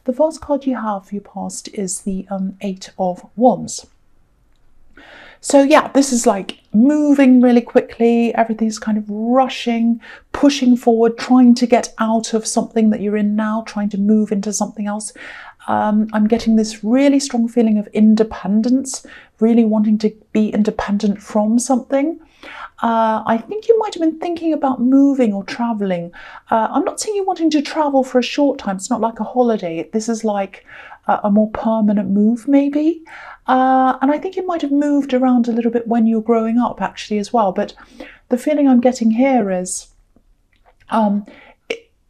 the first card you have for your past is the Eight of Wands. So yeah, this is like moving really quickly, everything's kind of rushing, pushing forward, trying to get out of something that you're in now, trying to move into something else. I'm getting this really strong feeling of independence, really wanting to be independent from something. I think you might have been thinking about moving or traveling. I'm not saying you're wanting to travel for a short time. It's not like a holiday. This is like a more permanent move maybe. And I think you might have moved around a little bit when you were growing up actually as well. But the feeling I'm getting here is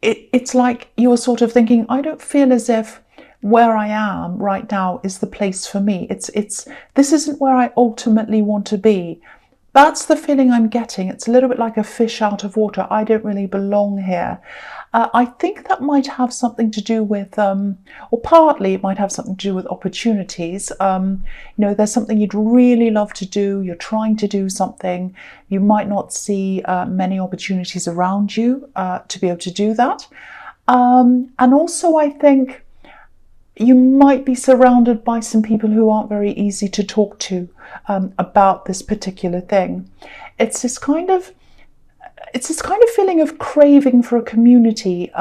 it's like you're sort of thinking, I don't feel as if where I am right now is the place for me. This isn't where I ultimately want to be. That's the feeling I'm getting. It's a little bit like a fish out of water. I don't really belong here. I think that might have something to do with, or partly it might have something to do with opportunities. There's something you'd really love to do. You're trying to do something. You might not see many opportunities around you to be able to do that. And also I think you might be surrounded by some people who aren't very easy to talk to about this particular thing. It's this kind of feeling of craving for a community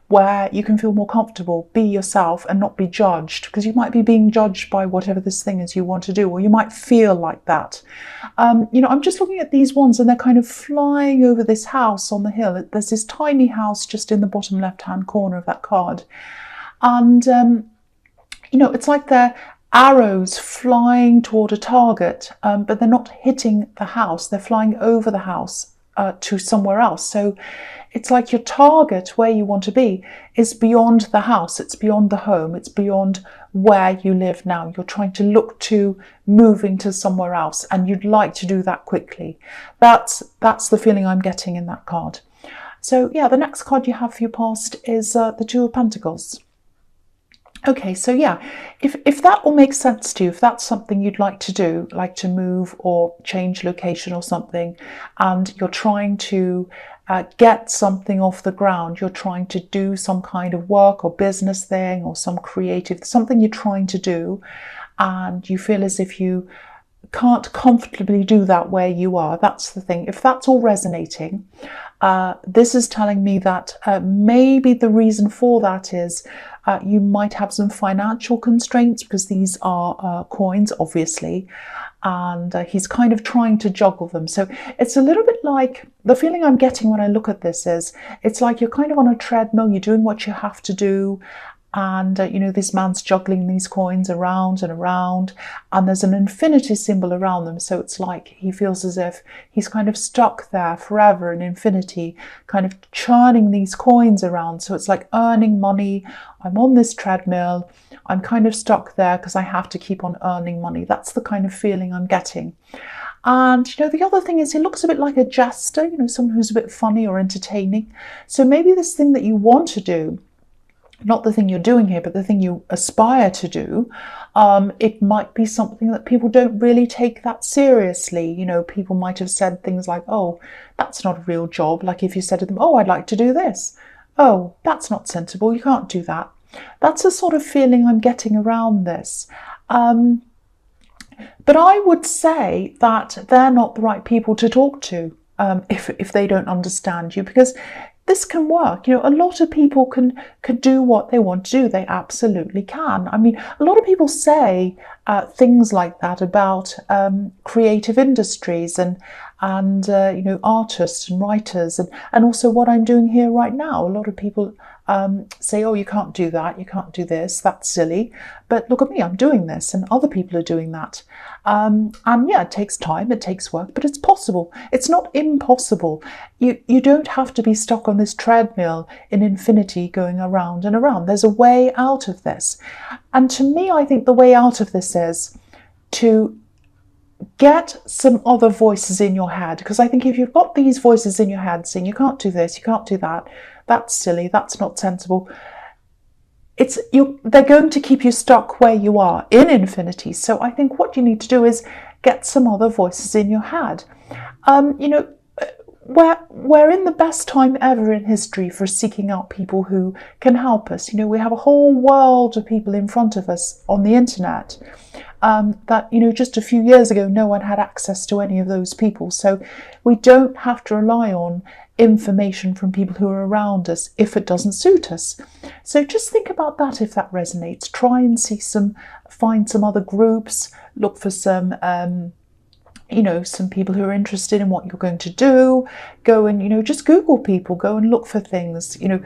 where you can feel more comfortable, be yourself and not be judged, because you might be being judged by whatever this thing is you want to do, or you might feel like that. I'm just looking at these ones and they're kind of flying over this house on the hill. There's this tiny house just in the bottom left-hand corner of that card. And, it's like they're arrows flying toward a target, but they're not hitting the house. They're flying over the house to somewhere else. So it's like your target, where you want to be, is beyond the house. It's beyond the home. It's beyond where you live now. You're trying to look to moving to somewhere else, and you'd like to do that quickly. That's the feeling I'm getting in that card. So yeah, the next card you have for your past is the Two of Pentacles. Okay, so yeah, if that all makes sense to you, if that's something you'd like to do, like to move or change location or something, and you're trying to get something off the ground, you're trying to do some kind of work or business thing or some creative, something you're trying to do, and you feel as if you can't comfortably do that where you are, that's the thing. If that's all resonating, this is telling me that maybe the reason for that is you might have some financial constraints, because these are coins, obviously, and he's kind of trying to juggle them. So it's a little bit like, the feeling I'm getting when I look at this is, it's like you're kind of on a treadmill, you're doing what you have to do, and this man's juggling these coins around and around, and there's an infinity symbol around them, so it's like he feels as if he's kind of stuck there forever in infinity, kind of churning these coins around. So it's like earning money. I'm on this treadmill, I'm kind of stuck there because I have to keep on earning money. That's the kind of feeling I'm getting. And the other thing is, he looks a bit like a jester, someone who's a bit funny or entertaining. So maybe this thing that you want to do, not the thing you're doing here, but the thing you aspire to do, it might be something that people don't really take that seriously. People might have said things like, oh, that's not a real job. Like if you said to them, oh, I'd like to do this. Oh, that's not sensible. You can't do that. That's the sort of feeling I'm getting around this. But I would say that they're not the right people to talk to if they don't understand you, because this can work. A lot of people can do what they want to do. They absolutely can. I mean, a lot of people say things like that about creative industries and artists and writers, and also what I'm doing here right now. A lot of people say, oh, you can't do that, you can't do this, that's silly. But look at me, I'm doing this, and other people are doing that. And yeah, it takes time, it takes work, but it's possible. It's not impossible. You don't have to be stuck on this treadmill in infinity going around and around. There's a way out of this. And to me, I think the way out of this is to get some other voices in your head. Because I think if you've got these voices in your head saying, you can't do this, you can't do that, that's silly, that's not sensible, they're going to keep you stuck where you are in infinity. So I think what you need to do is get some other voices in your head. we're in the best time ever in history for seeking out people who can help us. You know, we have a whole world of people in front of us on the internet that, you know, just a few years ago, no one had access to any of those people. So we don't have to rely on information from people who are around us if it doesn't suit us. So just think about that if that resonates. Try and find some other groups, look for some you know, some people who are interested in what you're going to do. Go and, you know, just Google people, go and look for things, you know,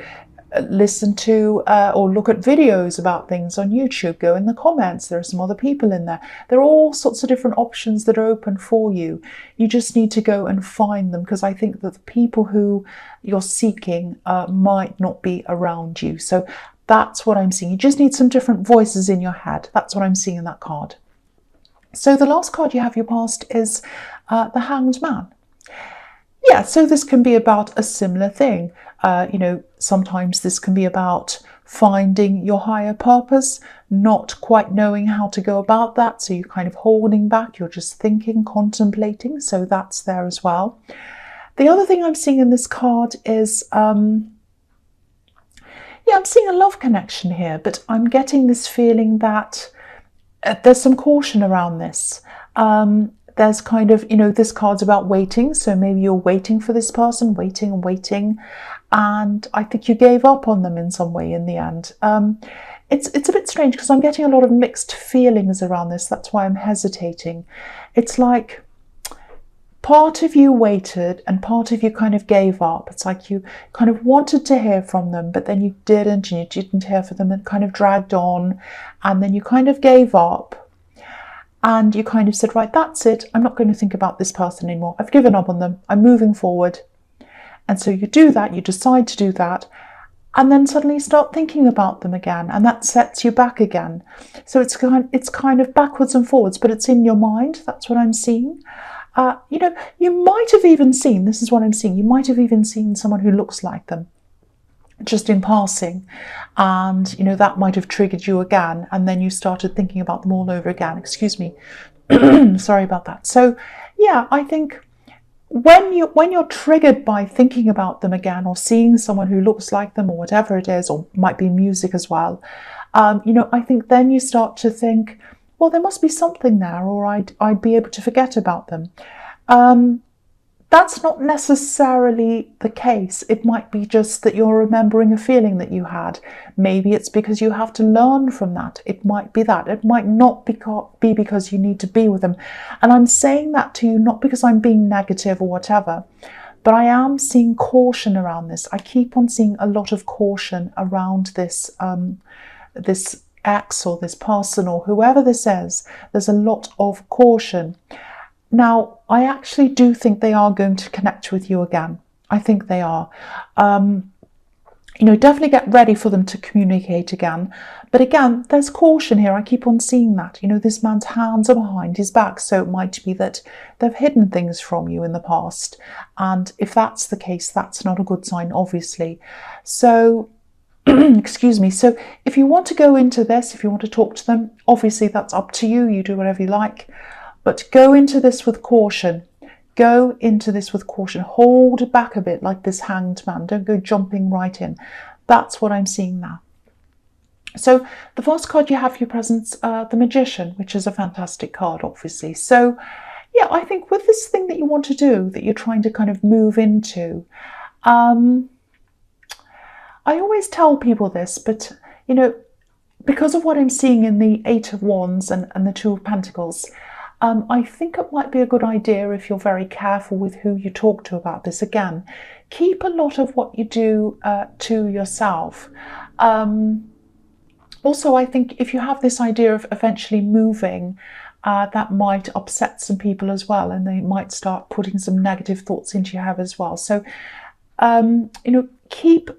listen to or look at videos about things on YouTube, go in the comments, there are some other people in there. There are all sorts of different options that are open for you. You just need to go and find them, because I think that the people who you're seeking might not be around you. So that's what I'm seeing. You just need some different voices in your head. That's what I'm seeing in that card. So the last card you have your past is the Hanged Man. Yeah, so this can be about a similar thing. You know, sometimes this can be about finding your higher purpose, not quite knowing how to go about that. So you're kind of holding back, you're just thinking, contemplating. So that's there as well. The other thing I'm seeing in this card is, yeah, I'm seeing a love connection here, but I'm getting this feeling that there's some caution around this. There's kind of, you know, this card's about waiting. So maybe you're waiting for this person, waiting and waiting. And I think you gave up on them in some way in the end. It's a bit strange because I'm getting a lot of mixed feelings around this. That's why I'm hesitating. It's like part of you waited and part of you kind of gave up. It's like you kind of wanted to hear from them, but then you didn't, and you didn't hear from them, and kind of dragged on, and then you kind of gave up, and you kind of said, right, that's it, I'm not going to think about this person anymore, I've given up on them, I'm moving forward. And so you do that, you decide to do that, and then suddenly you start thinking about them again, and that sets you back again. So it's kind of backwards and forwards, but it's in your mind. That's what I'm seeing. You know, you might have even seen, this is what I'm seeing, you might have even seen someone who looks like them just in passing, and, you know, that might have triggered you again, and then you started thinking about them all over again. Excuse me. Sorry about that. So yeah, I think when you're triggered by thinking about them again, or seeing someone who looks like them, or whatever it is, or might be music as well, you know, I think then you start to think, well, there must be something there, or I'd be able to forget about them. That's not necessarily the case. It might be just that you're remembering a feeling that you had. Maybe it's because you have to learn from that. It might be that. It might not be because you need to be with them. And I'm saying that to you not because I'm being negative or whatever, but I am seeing caution around this. I keep on seeing a lot of caution around this, this ex or this person or whoever this is. There's a lot of caution. Now, I actually do think they are going to connect with you again. I think they are. You know, definitely get ready for them to communicate again. But again, there's caution here. I keep on seeing that. You know, this man's hands are behind his back. So it might be that they've hidden things from you in the past. And if that's the case, that's not a good sign, obviously. So, excuse me. So if you want to go into this, if you want to talk to them, obviously that's up to you. You do whatever you like. But go into this with caution. Go into this with caution. Hold back a bit like this hanged man. Don't go jumping right in. That's what I'm seeing now. So the first card you have for your presence, the Magician, which is a fantastic card, obviously. So yeah, I think with this thing that you want to do, that you're trying to kind of move into, I always tell people this, but, you know, because of what I'm seeing in the Eight of Wands and the Two of Pentacles, I think it might be a good idea, if you're very careful with who you talk to about this, again, keep a lot of what you do to yourself. Also, I think if you have this idea of eventually moving, that might upset some people as well, and they might start putting some negative thoughts into your head as well. So, you know, keep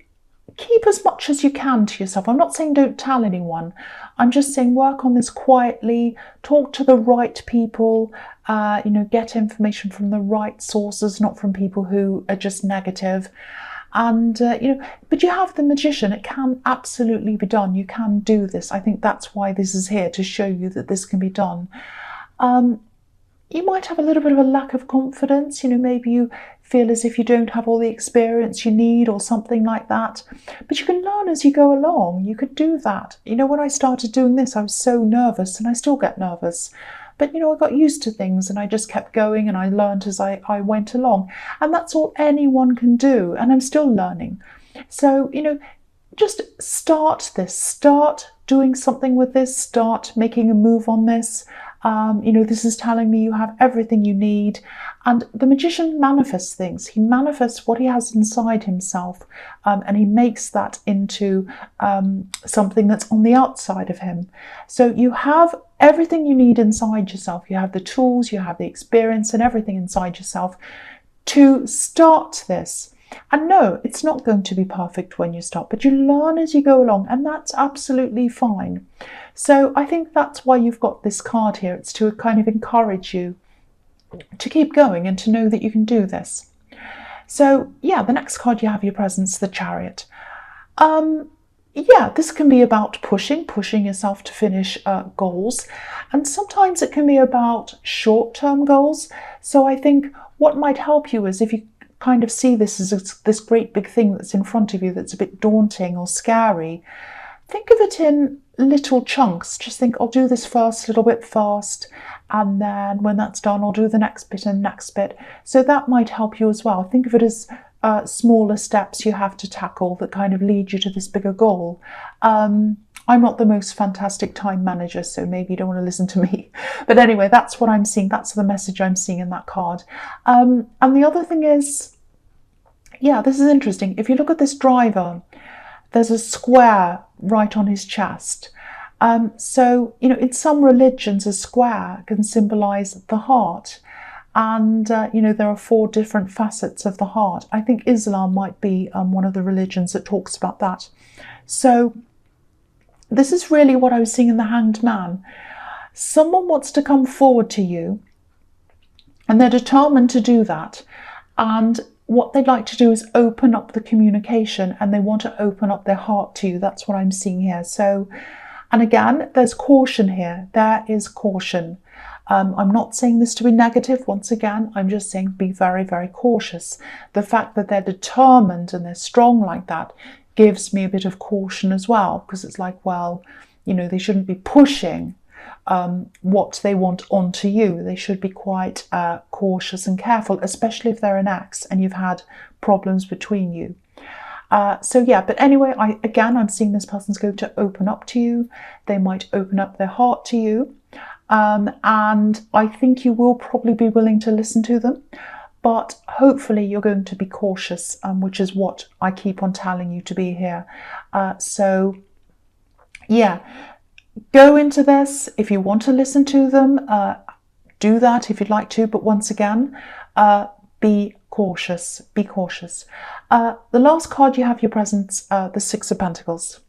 as much as you can to yourself. I'm not saying don't tell anyone. I'm just saying work on this quietly, talk to the right people, you know, get information from the right sources, not from people who are just negative. And, you know, but you have the Magician. It can absolutely be done. You can do this. I think that's why this is here, to show you that this can be done. You might have a little bit of a lack of confidence. You know, maybe you feel as if you don't have all the experience you need or something like that. But you can learn as you go along. You could do that. You know, when I started doing this, I was so nervous, and I still get nervous. But, you know, I got used to things and I just kept going, and I learned as I went along. And that's all anyone can do. And I'm still learning. So, you know, just start this. Start doing something with this. Start making a move on this. You know, this is telling me you have everything you need. And the magician manifests things. He manifests what he has inside himself, and he makes that into something that's on the outside of him. So you have everything you need inside yourself. You have the tools, you have the experience, and everything inside yourself to start this. And no, it's not going to be perfect when you start, but you learn as you go along, and that's absolutely fine. So I think that's why you've got this card here. It's to kind of encourage you to keep going and to know that you can do this. So yeah, the next card you have your presence, the Chariot. Yeah, this can be about pushing yourself to finish goals. And sometimes it can be about short-term goals. So I think what might help you is if you kind of see this as this great big thing that's in front of you that's a bit daunting or scary, think of it in little chunks. Just think, I'll do this first, a little bit fast, and then when that's done, I'll do the next bit and next bit. So that might help you as well. Think of it as smaller steps you have to tackle that kind of lead you to this bigger goal. I'm not the most fantastic time manager, so maybe you don't want to listen to me. But anyway, that's what I'm seeing. That's the message I'm seeing in that card. And the other thing is, yeah, this is interesting. If you look at this driver, there's a square right on his chest. So, you know, in some religions, a square can symbolize the heart. And, you know, there are 4 different facets of the heart. I think Islam might be one of the religions that talks about that. So this is really what I was seeing in the Hanged Man. Someone wants to come forward to you, and they're determined to do that. And what they'd like to do is open up the communication, and they want to open up their heart to you. That's what I'm seeing here. So, and again, there's caution here. There is caution. I'm not saying this to be negative. Once again, I'm just saying be very, very cautious. The fact that they're determined and they're strong like that gives me a bit of caution as well, because it's like, well, you know, they shouldn't be pushing what they want onto you. They should be quite cautious and careful, especially if they're an ex and you've had problems between you. So yeah, but anyway, I'm seeing this person's going to open up to you. They might open up their heart to you. And I think you will probably be willing to listen to them. But hopefully you're going to be cautious, which is what I keep on telling you to be here. So yeah, go into this. If you want to listen to them, do that if you'd like to. But once again, be cautious. Be cautious. The last card you have your presence, the 6 of Pentacles.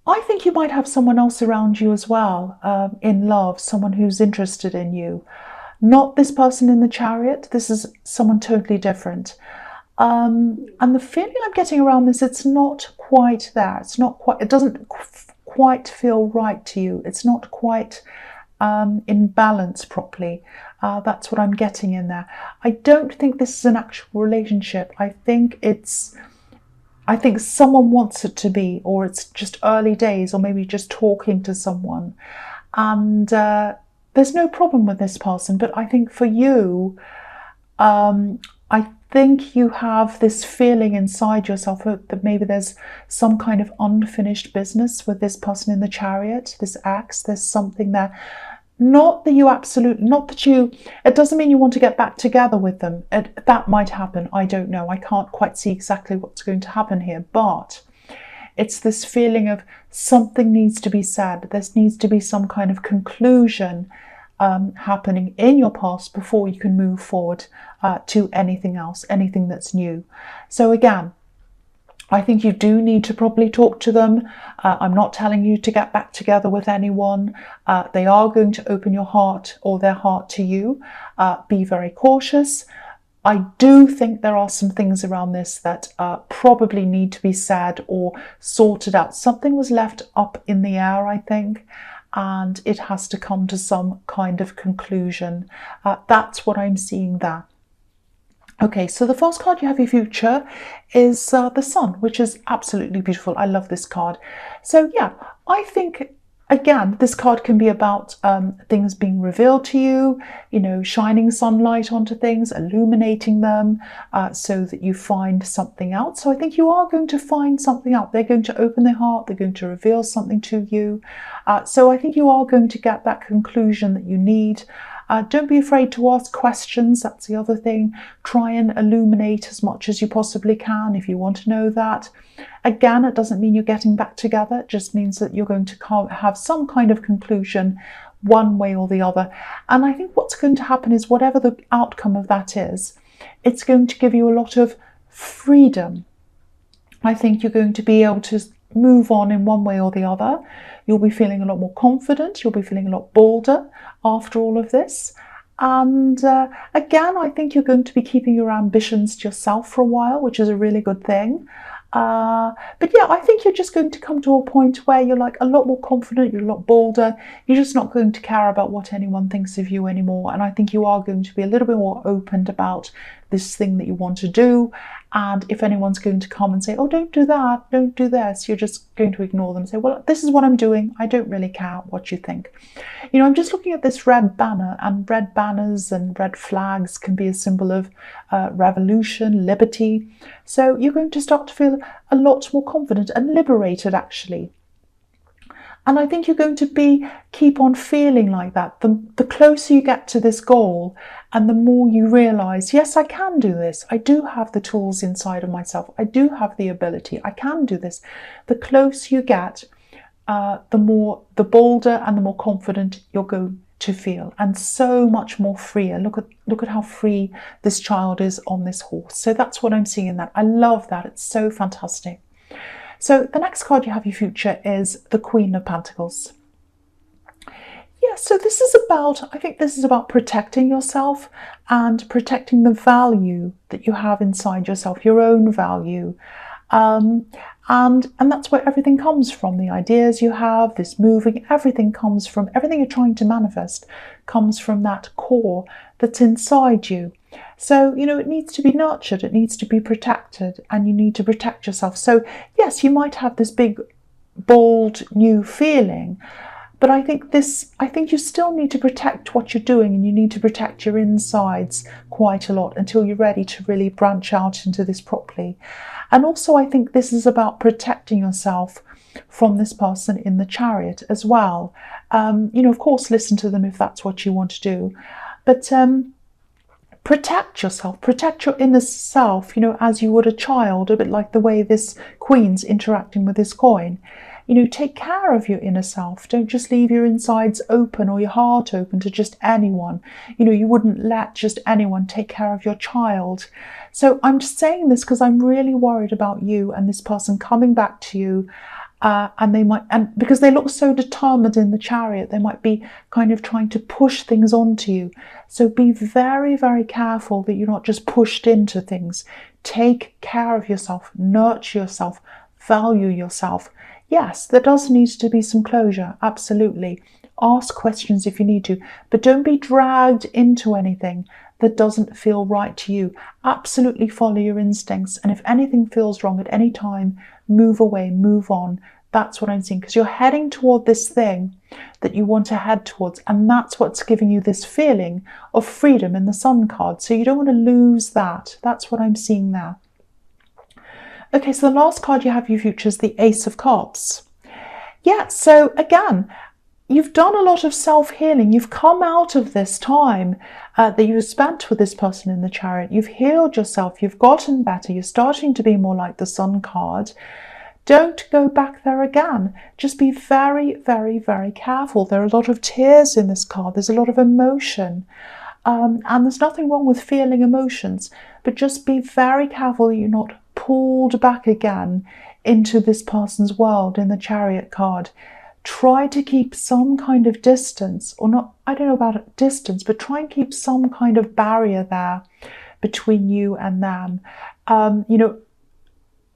I think you might have someone else around you as well, in love, someone who's interested in you. Not this person in the Chariot. This is someone totally different. And the feeling I'm getting around this, it's not quite there. It's not quite, it doesn't quite feel right to you. It's not quite in balance properly. That's what I'm getting in there. I don't think this is an actual relationship. I think someone wants it to be, or it's just early days, or maybe just talking to someone. And there's no problem with this person, but I think for you, I think you have this feeling inside yourself that maybe there's some kind of unfinished business with this person in the Chariot, this ex. There's something there. Not that you, it doesn't mean you want to get back together with them. That might happen. I don't know. I can't quite see exactly what's going to happen here, but it's this feeling of something needs to be said. There needs to be some kind of conclusion happening in your past before you can move forward to anything else, anything that's new. So again, I think you do need to probably talk to them. I'm not telling you to get back together with anyone. They are going to open your heart or their heart to you. Be very cautious. I do think there are some things around this that probably need to be said or sorted out. Something was left up in the air, I think, and it has to come to some kind of conclusion. That's what I'm seeing there. Okay, so the first card you have your future is the Sun, which is absolutely beautiful. I love this card. So yeah, I think, again, this card can be about things being revealed to you, you know, shining sunlight onto things, illuminating them, so that you find something out. So I think you are going to find something out. They're going to open their heart. They're going to reveal something to you. So I think you are going to get that conclusion that you need. Don't be afraid to ask questions. That's the other thing. Try and illuminate as much as you possibly can if you want to know that. Again, it doesn't mean you're getting back together. It just means that you're going to have some kind of conclusion one way or the other. And I think what's going to happen is, whatever the outcome of that is, it's going to give you a lot of freedom. I think you're going to be able to move on in one way or the other. You'll be feeling a lot more confident. You'll be feeling a lot bolder after all of this. And again, I think you're going to be keeping your ambitions to yourself for a while, which is a really good thing. But yeah, I think you're just going to come to a point where you're like a lot more confident, you're a lot bolder, you're just not going to care about what anyone thinks of you anymore. And I think you are going to be a little bit more open about this thing that you want to do. And if anyone's going to come and say, oh, don't do that, don't do this, you're just going to ignore them and say, well, this is what I'm doing. I don't really care what you think. You know, I'm just looking at this red banner, and red banners and red flags can be a symbol of revolution, liberty. So you're going to start to feel a lot more confident and liberated, actually. And I think you're going to keep on feeling like that. The closer you get to this goal, and the more you realize, yes, I can do this. I do have the tools inside of myself. I do have the ability. I can do this. The closer you get, the bolder and the more confident you're going to feel, and so much more freer. Look at how free this child is on this horse. So that's what I'm seeing in that. I love that. It's so fantastic. So the next card you have your future is the Queen of Pentacles. Yeah, so this is about, I think this is about protecting yourself and protecting the value that you have inside yourself, your own value. And that's where everything comes from. The ideas you have, this moving, everything you're trying to manifest comes from that core that's inside you. So, you know, it needs to be nurtured, it needs to be protected, and you need to protect yourself. So, yes, you might have this big, bold, new feeling, but I think you still need to protect what you're doing, and you need to protect your insides quite a lot until you're ready to really branch out into this properly. And also, I think this is about protecting yourself from this person in the Chariot as well. You know, of course, listen to them if that's what you want to do, but protect yourself, protect your inner self, you know, as you would a child, a bit like the way this queen's interacting with this coin. You know, take care of your inner self. Don't just leave your insides open or your heart open to just anyone. You know, you wouldn't let just anyone take care of your child. So I'm just saying this because I'm really worried about you and this person coming back to you. And because they look so determined in the Chariot, they might be kind of trying to push things onto you. So be very, very careful that you're not just pushed into things. Take care of yourself, nurture yourself, value yourself. Yes, there does need to be some closure, absolutely. Ask questions if you need to, but don't be dragged into anything that doesn't feel right to you. Absolutely follow your instincts, and if anything feels wrong at any time, move away, move on. That's what I'm seeing, because you're heading toward this thing that you want to head towards, and that's what's giving you this feeling of freedom in the Sun card. So you don't want to lose that. That's what I'm seeing there. Okay, so the last card you have your future is the Ace of Cups. Yeah, so again, you've done a lot of self-healing. You've come out of this time that you've spent with this person in the Chariot. You've healed yourself. You've gotten better. You're starting to be more like the Sun card. Don't go back there again. Just be very, very, very careful. There are a lot of tears in this card. There's a lot of emotion. And there's nothing wrong with feeling emotions, but just be very careful that you're not pulled back again into this person's world in the Chariot card. Try to keep some kind of distance, or not, I don't know about distance, but try and keep some kind of barrier there between you and them. You know,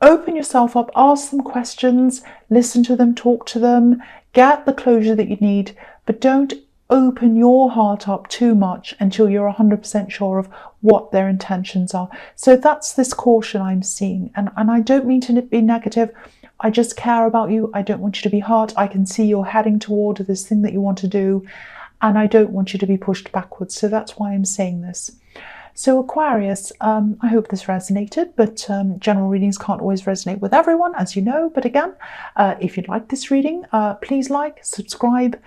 open yourself up, ask them questions, listen to them, talk to them, get the closure that you need, but don't open your heart up too much until you're 100% sure of what their intentions are. So that's this caution I'm seeing. And I don't mean to be negative. I just care about you. I don't want you to be hurt. I can see you're heading toward this thing that you want to do, and I don't want you to be pushed backwards. So that's why I'm saying this. So Aquarius, I hope this resonated, but general readings can't always resonate with everyone, as you know. But again, if you'd like this reading, please like, subscribe,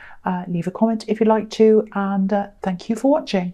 leave a comment if you'd like to, and thank you for watching.